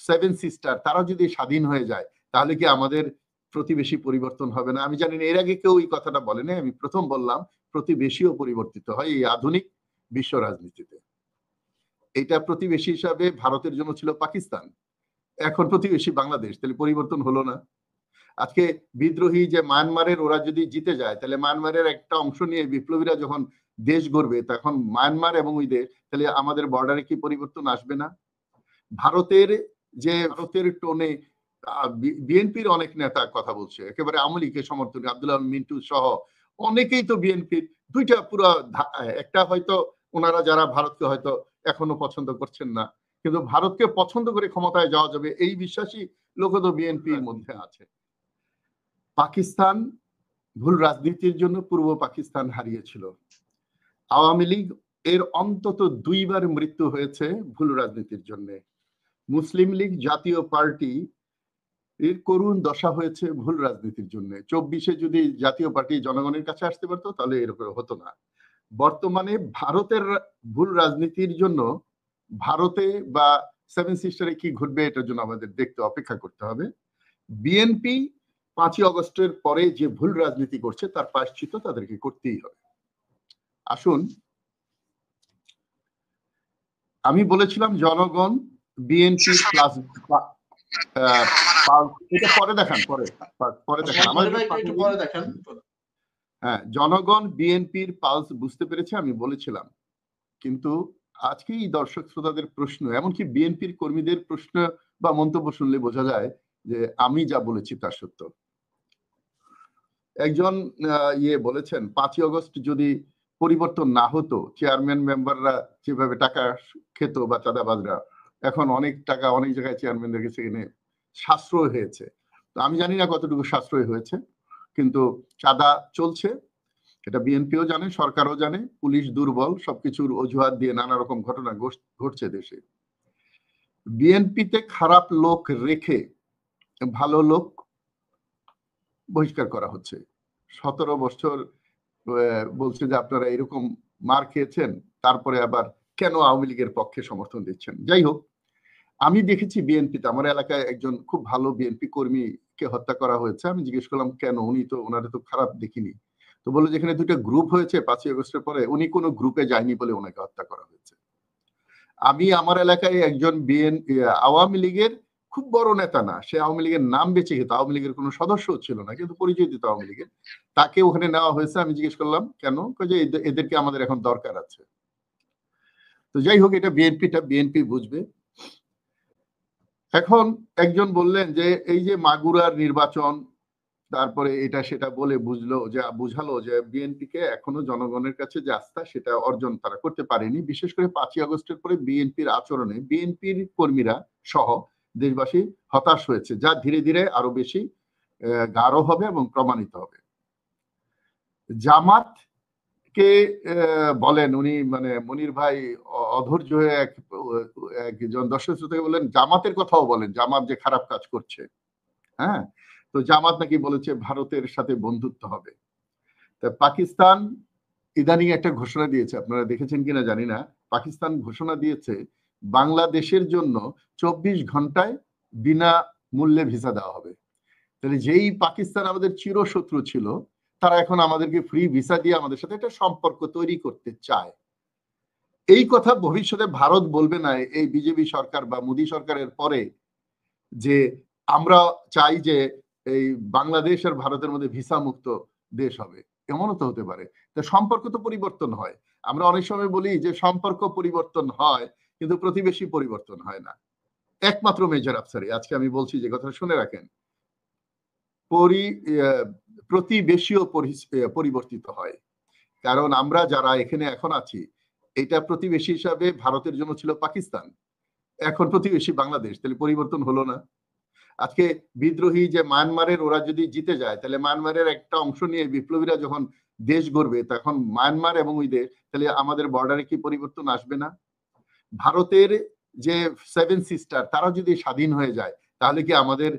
Seven sister তারা যদি স্বাধীন হয়ে যায় তাহলে কি আমাদের প্রতিবেশী পরিবর্তন হবে না? আমি জানি না, এর আগে কেউ এই কথাটা বলেনি, আমি প্রথম বললাম প্রতিবেশীও পরিবর্তিত হয় এই আধুনিক বিশ্ব রাজনীতিতে। এটা প্রতিবেশী হিসাবে ভারতের জন্য ছিল পাকিস্তান, এখন প্রতিবেশী বাংলাদেশ, তাহলে পরিবর্তন হলো না? আজকে বিদ্রোহী যে মায়ানমারের ওরা যদি জিতে যায় তাহলে মায়ানমারের একটা অংশ নিয়ে বিপ্লবীরা যখন দেশ গড়বে তখন মায়ানমার এবং ওই দেশ, তাহলে আমাদের বর্ডারে কি পরিবর্তন আসবে না? ভারতের টোনে বিএনপির অনেক নেতা কথা বলছে, একেবারে আওয়ামী লীগের সমর্থক আব্দুল্লাহ মিন্টু সহ অনেকেই তো বিএনপির দুইটা পুরো, একটা হয়তো ওনারা যারা ভারতকে হয়তো এখনো পছন্দ করছেন না, কিন্তু ভারতকে পছন্দ করে ক্ষমতায় যাওয়া যাবে এই বিশ্বাসী লোক তো বিএনপির মধ্যে আছে। পাকিস্তান ভুল রাজনীতির জন্য পূর্ব পাকিস্তান হারিয়েছিল। আওয়ামী লীগ এর অন্তত 2 বার মৃত্যু হয়েছে ভুল রাজনীতির জন্য। মুসলিম লীগ জাতীয় পার্টি এর করুণ দশা হয়েছে ভুল রাজনীতির জন্য। 24-এ যদি জাতীয় পার্টি জনগণের কাছে আসতে পারতো তাহলে এরকম হতো না। বর্তমানে ভারতের ভুল রাজনীতির জন্য ভারতে বা সেভেন সিস্টারে কি ঘটবে এটার জন্য আমাদের দেখতে অপেক্ষা করতে হবে। বিএনপি 5ই অগস্টের পরে যে ভুল রাজনীতি করছে তার প্রায়শ্চিত্ত তাদেরকে করতেই হবে। আসুন, আমি বলেছিলাম জনগণ বিএনপি প্লাস, এটা পরে দেখান, পরে দেখান হ্যাঁ, জনগণ বিএনপির পালস বুঝতে পেরেছে আমি বলেছিলাম, কিন্তু আজকে এই দর্শক শ্রোতাদের প্রশ্ন, এমনকি বিএনপির কর্মীদের প্রশ্ন বা মন্তব্য শুনলে বোঝা যায় যে আমি যা বলেছি তা সত্য। একজন বলেছেন 5ই অগস্ট যদি পরিবর্তন না হতো, চেয়ারম্যান মেম্বাররা যেভাবে টাকা খেত বা চাঁদাবাজরা, এখন অনেক টাকা অনেক জায়গায় চেয়ারম্যানদের কাছে এনে সাশ্রয় হয়েছে। তো আমি জানি না কতটুকু সাশ্রয় হয়েছে, কিন্তু চাঁদা চলছে, এটা বিএনপিও জানে, সরকারও জানে, পুলিশ দুর্বল, সবকিছুর অজুহাত দিয়ে নানা রকম ঘটনা ঘটছে দেশে। বিএনপিতে খারাপ লোক রেখে ভালো লোক বহিষ্কার করা হচ্ছে। 17 বছর বলছে যে আপনারা এরকম মার খেয়েছেন, তারপরে আবার কেন আওয়ামী লীগের পক্ষে সমর্থন দিচ্ছেন? যাই হোক, আমি দেখেছি বিএনপিতে আমার এলাকায় একজন খুব ভালো বিএনপি কর্মীকে হত্যা করা হয়েছে। আমি জিজ্ঞেস করলাম কেন, ওনারা তো খারাপ দেখিনি। তো বললো যেখানে 2টা গ্রুপ হয়েছে 5ই আগস্টের পরে, উনি কোনো গ্রুপে যায়নি বলে ওনাকে হত্যা করা হয়েছে। আমি আমার এলাকায় একজন আওয়ামী লীগের খুব বড় নেতা না, সে আওয়ামী লীগের নাম বেঁচে গেত, আওয়ামী লীগের কোনো সদস্য ছিল না, কিন্তু পরিচয় দিত আওয়ামী লীগের, তাকে ওখানে নেওয়া হয়েছে। আমি জিজ্ঞেস করলাম কেন, যে এদেরকে আমাদের এখন দরকার আছে। তো যাই হোক, এটা বিএনপি বুঝবে। এখন একজন বললেন যে এই যে মাগুরার নির্বাচন, তারপরে এটা সেটা বলে বুঝালো যে বিএনপিকে এখনো জনগণের কাছে যে আস্থা সেটা অর্জন তারা করতে পারেনি। বিশেষ করে 5ই আগস্টের পরে বিএনপির আচরণে বিএনপির কর্মীরা সহ দেশবাসী হতাশ হয়েছে, যা ধীরে ধীরে আরো বেশি গাঢ় হবে এবং প্রমাণিত হবে। জামাত কে বলেন, উনি মানে মনির ভাই অধৈর্য হয়ে একজন দর্শক শ্রোতাকে বলেন জামাতের কথাও বলেন, জামাত যে খারাপ কাজ করছে। হ্যাঁ, তো জামাত নাকি বলেছে ভারতের সাথে বন্ধুত্ব হবে। তা পাকিস্তান ইদানিং একটা ঘোষণা দিয়েছে, আপনারা দেখেছেন কিনা জানি না, পাকিস্তান ঘোষণা দিয়েছে বাংলাদেশের জন্য 24 ঘন্টায় বিনা মূল্যে ভিসা দেওয়া হবে। তাহলে যেই পাকিস্তান আমাদের চিরশত্রু ছিল, তারা এখন আমাদেরকে ফ্রি ভিসা দিয়ে আমাদের সাথে একটা সম্পর্ক তৈরি করতে চায়। এই কথা ভবিষ্যতে ভারত বলবে না এই বিজেপি সরকার বা মোদী সরকারের পরে, যে আমরা চাই যে এই বাংলাদেশ আর ভারতের মধ্যে ভিসা মুক্ত দেশ হবে, এমনও তো হতে পারে। তো সম্পর্ক তো পরিবর্তন হয়। আমরা অনেক সময় বলি যে সম্পর্ক পরিবর্তন হয়, কিন্তু প্রতিবেশী পরিবর্তন হয় না। একমাত্র মেজর আফসারি, আজকে আমি বলছি যে কথা শুনে রাখেন, প্রতিবেশীও পরিবর্তিত হয়। কারণ আমরা যারা এখানে এখন আছি, এটা প্রতিবেশী হিসাবে ভারতের জন্য ছিল পাকিস্তান, এখন প্রতিবেশী বাংলাদেশ, তাহলে পরিবর্তন হলো না? আজকে বিদ্রোহী যে মায়ানমারের ওরা যদি জিতে যায় তাহলে মায়ানমারের একটা অংশ নিয়ে বিপ্লবীরা যখন দেশ গড়বে তখন মায়ানমার এবং ওই দেশ, তাহলে আমাদের বর্ডারে কি পরিবর্তন আসবে না? ভারতের যে সেভেন সিস্টার তারা যদি স্বাধীন হয়ে যায় তাহলে কি আমাদের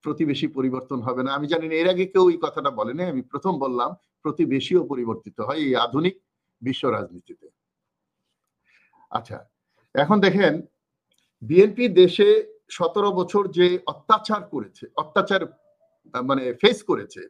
প্রতিবেশী পরিবর্তন হবে না? আমি জানি না, এর আগে কেউ এই কথাটা বলেনি, আমি প্রথম বললাম প্রতিবেশীও পরিবর্তিত হয় এই আধুনিক বিশ্ব রাজনীতিতে। আচ্ছা, এখন দেখেন বিএনপি দেশে 17 বছর যে অত্যাচার করেছে, অত্যাচার মানে ফেস করেছে,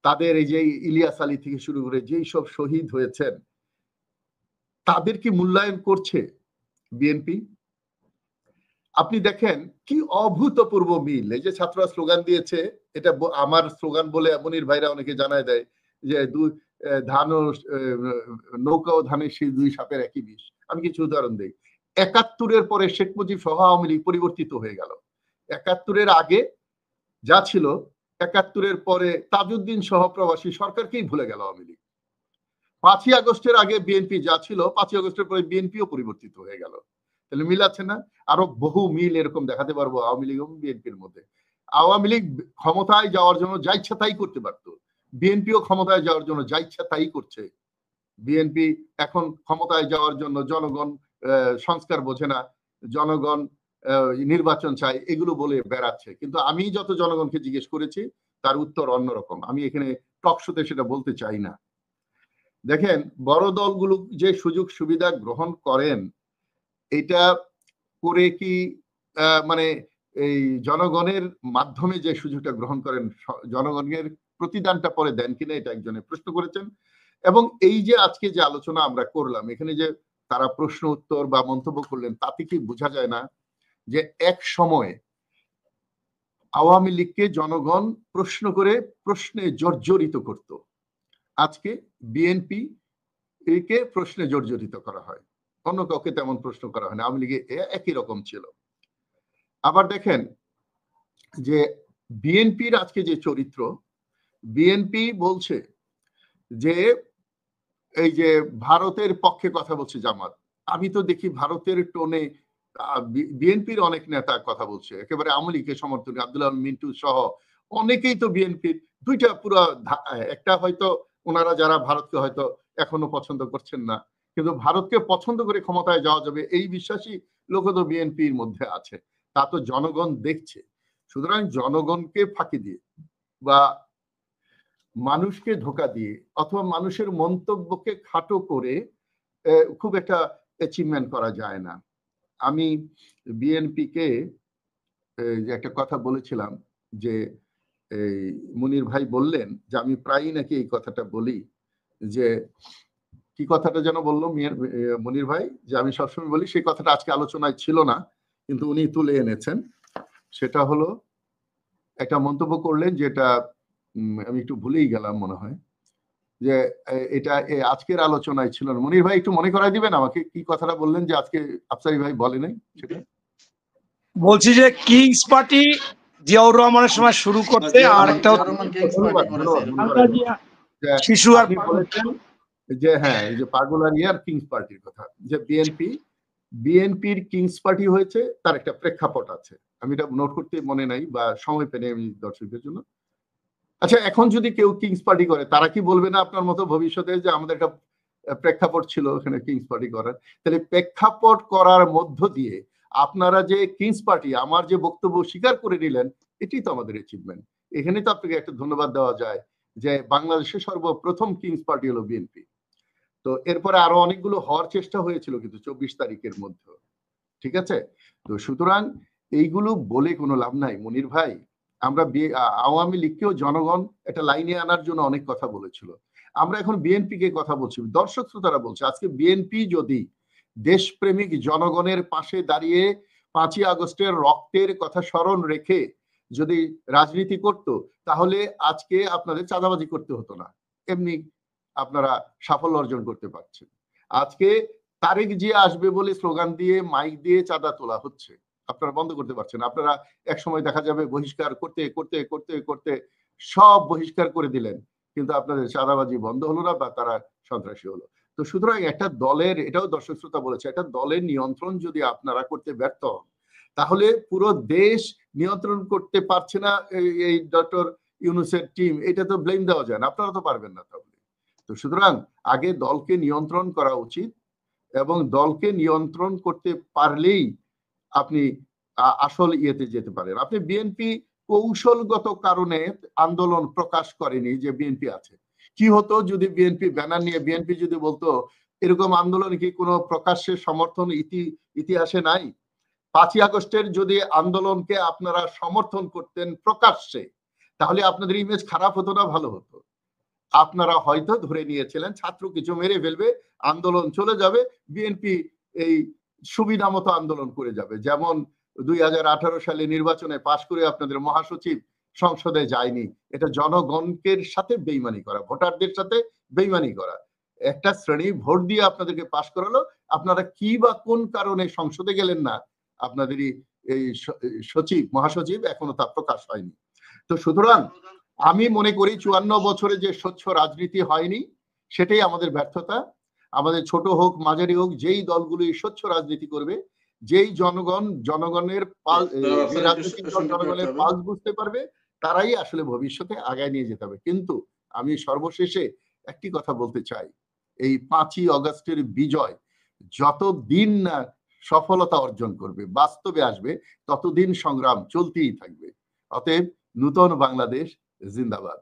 তাদের এই যে ইলিয়াস আলী থেকে শুরু করে যেই সব শহীদ হয়েছেন, তাদের কি মূল্যায়ন করছে বিএনপি? আপনি দেখেন কি অভূতপূর্ব মিল। এই যে ছাত্ররা স্লোগান দিয়েছে, এটা আমার স্লোগান বলে মনির ভাইরা অনেকে জানায় দেয় যে ধান ও নৌকা ও ধানের শীষ, দুই সাপের একই বিষ। আমি কিছু উদাহরণ দিই। ৭১-এর পরে শেখ মুজিব সহ আওয়ামী লীগ পরিবর্তিত হয়ে গেল। ৭১-এর আগে যা ছিল, ৭১-এর পরে তাজউদ্দিন সহ প্রবাসী সরকারকেই ভুলে গেল আওয়ামী লীগ। ৫ই আগস্টের আগে বিএনপি যা ছিল, ৫ই আগস্টের পরে বিএনপিও পরিবর্তিত হয়ে গেল। তাহলে মিল আছে না? আরো বহু মিল এরকম দেখাতে পারবো আওয়ামী লীগ এবং বিএনপির মধ্যে। আওয়ামী লীগ ক্ষমতায় যাওয়ার জন্য যা ইচ্ছা তাই করতে পারত, বিএনপিও ক্ষমতায় যাওয়ার জন্য যা ইচ্ছা তাই করছে। বিএনপি এখন ক্ষমতায় যাওয়ার জন্য জনগণ সংস্কার বোঝে না, জনগণ নির্বাচন চায়, এগুলো বলে বেড়াচ্ছে। কিন্তু আমি যত জনগণকে জিজ্ঞেস করেছি তার উত্তর অন্যরকম। আমি এখানে টক শোতে সেটা বলতে চাই না। দেখেন, বড় দলগুলো যে সুযোগ সুবিধা গ্রহণ করেন, এটা করে কি মানে এই জনগণের মাধ্যমে যে সুযোগটা গ্রহণ করেন, জনগণের প্রতিদানটা পরে দেন কিনা, এটা একজনে প্রশ্ন করেছেন। এবং এই যে আজকে যে আলোচনা আমরা করলাম, এখানে যে তারা প্রশ্ন উত্তর বা মন্তব্য করলেন, তাতে কি বোঝা যায় না যে এক সময় আওয়ামী লীগকে জনগণ প্রশ্ন করে প্রশ্নে জর্জরিত করত, আজকে বিএনপি কে প্রশ্নে জর্জরিত করা হয়, অন্য কাউকে তেমন প্রশ্ন করা হয় না। আওয়ামী লীগে একই রকম ছিল। আবার দেখেন যে বিএনপির আজকে যে চরিত্র, বিএনপি বলছে যে এই যে ভারতের পক্ষে কথা বলছে জামাত। আমি তো দেখি ভারতের টোনে বিএনপির অনেক নেতা কথা বলছে, একেবারে আওয়ামী লীগের সমর্থন, আব্দুল মিন্টু সহ অনেকেই তো বিএনপির দুইটা পুরো, একটা হয়তো ওনারা যারা ভারতকে হয়তো এখনো পছন্দ করছেন না, কিন্তু ভারতকে পছন্দ করে ক্ষমতায় যাওয়া যাবে এই বিশ্বাসী লোক তো বিএনপির মধ্যে আছে। তা তো জনগণ দেখছে। সুতরাং জনগণকে ফাঁকি দিয়ে বা মানুষকে ধোকা দিয়ে অথবা মানুষের মন্তব্যকে খাটো করে খুব একটা অ্যাচিভমেন্ট করা যায় না। আমি বিএনপিকে যে একটা কথা বলেছিলাম যে এই মুনির ভাই বললেন যে আমি প্রায়ই নাকি এই কথাটা বলি, যে কি কথাটা যেন বললো মুনির ভাই, যে আমি সবসময় বলি, সেই কথাটা আজকে আলোচনায় ছিল না কিন্তু উনি তুলে এনেছেন। সেটা হলো একটা মন্তব্য করলেন যেটা আমি একটু ভুলেই গেলাম মনে হয়, যে এটা আজকের আলোচনায় ছিল না। মনির ভাই একটু মনে করাই দিবেন আমাকে কি কথাটা বললেন যে আজকে আফসারি ভাই বলে নাই? সেটা বলছি যে কিংস পার্টি জিয়াউর রহমানের সময় শুরু করতে, আর একটা শিশু আর বলেছেন যে হ্যাঁ, এই যে পাগলারিয়ার কিংস পার্টির কথা, যে বিএনপির কিংস পার্টি হয়েছে, তার একটা প্রেক্ষাপট আছে। আমি এটা নোট করতে মনে নাই বা সময় পেনে আমি দর্শকদের জন্য। আচ্ছা, এখন যদি কেউ কিংস পার্টি করে, তারা কি বলবে না আপনার মতো ভবিষ্যতে যে আমাদের একটা প্রেক্ষাপট ছিল ওখানে কিংস পার্টি করার? তাহলে প্রেক্ষাপট করার মধ্য দিয়ে আপনারা যে কিংস পার্টি, আমার যে বক্তব্য স্বীকার করে নিলেন, এটি তো আমাদের অ্যাচিভমেন্ট। এখানে তো আপনাকে একটা ধন্যবাদ দেওয়া যায় যে বাংলাদেশের সর্বপ্রথম কিংস পার্টি হলো বিএনপি। তো এরপরে আরো অনেকগুলো হওয়ার চেষ্টা হয়েছিল কিন্তু 24 তারিখের মধ্যে, ঠিক আছে? তো সুতরাং এইগুলো বলে কোনো লাভ নাই মনির ভাই। আমরা আওয়ামী লীগকেও জনগণ একটা লাইনে আনার জন্য অনেক কথা বলেছিল। আমরা এখন বিএনপি কে কথা বলছি, দর্শক শ্রোতারা বলছে আজকে বিএনপি যদি দেশপ্রেমিক জনগণের পাশে দাঁড়িয়ে 5ই আগস্টের রক্তের কথা স্মরণ রেখে যদি রাজনীতি করত, তাহলে আজকে আপনাদের চাঁদাবাজি করতে হতো না, এমনি আপনারা সাফল্য অর্জন করতে পারছেন। আজকে তারেক জিয়া আসবে বলে স্লোগান দিয়ে মাইক দিয়ে চাঁদা তোলা হচ্ছে, আপনারা বন্ধ করতে পারছেন। আপনারা এক সময় দেখা যাবে বহিষ্কার করতে করতে করতে করতে সব বহিষ্কার করে দিলেন, কিন্তু আপনাদের চাঁদাবাজি বন্ধ হলো না বা তারা সন্ত্রাসী হলো। তো সুতরাং একটা দলের, এটাও দর্শক শ্রোতা বলেছে, একটা দলের নিয়ন্ত্রণ যদি আপনারা করতে ব্যর্থ হন, তাহলে পুরো দেশ নিয়ন্ত্রণ করতে পারছে না এই ডক্টর ইউনূসের টিম, এটা তো ব্লেম দেওয়া যায় না, আপনারা তো পারবেন না তাহলে। তো সুতরাং আগে দলকে নিয়ন্ত্রণ করা উচিত, এবং দলকে নিয়ন্ত্রণ করতে পারলেই আপনি আসল ইয়েতে যেতে পারেন। আপনি বিএনপি কৌশলগত কারণে আন্দোলন প্রকাশ করেনি যে বিএনপি আছে। কি হতো যদি বিএনপি ব্যানার নিয়ে বিএনপি যদি বলতো এরকম আন্দোলন কি কোনো প্রকাশ্যে সমর্থন ইতিহাসে নাই? 5ই আগস্টের যদি আন্দোলনকে আপনারা সমর্থন করতেন প্রকাশ্যে, তাহলে আপনাদের ইমেজ খারাপ হতো না ভালো হতো? আপনারা হয়তো ধরে নিয়েছিলেন ছাত্র কিছু মেরে ফেলবে, আন্দোলন চলে যাবে, বিএনপি এই সুবিধা মতো আন্দোলন করে যাবে। যেমন 2018 সালে নির্বাচনে পাশ করে আপনাদের মহাসচিব সংসদে যায়নি। এটা জনগণের সাথে বেইমানি করা, ভোটারদের সাথে বেইমানি করা। একটা শ্রেণী ভোট দিয়ে আপনাদেরকে পাশ করালো, আপনারা কি বা কোন কারণে সংসদে গেলেন না, আপনাদেরই এই সচিব মহাসচিব এখনো তা প্রকাশ হয়নি। তো সুতরাং আমি মনে করি 54 বছরে যে স্বচ্ছ রাজনীতি হয়নি সেটাই আমাদের ব্যর্থতা। আমাদের ছোট হোক মাঝারি হোক, যেই দলগুলি স্বচ্ছ রাজনীতি করবে, যেই জনগণের রাজনৈতিক দল জনগণের পালস বুঝতে পারবে, তারাই আসলে ভবিষ্যতে আগায় নিয়ে যেতে হবে। কিন্তু আমি সর্বশেষে একটি কথা বলতে চাই, এই 5ই আগস্টের বিজয় যতদিন না সফলতা অর্জন করবে, বাস্তবে আসবে, ততদিন সংগ্রাম চলতেই থাকবে। অতএব নূতন বাংলাদেশ জিন্দাবাদ।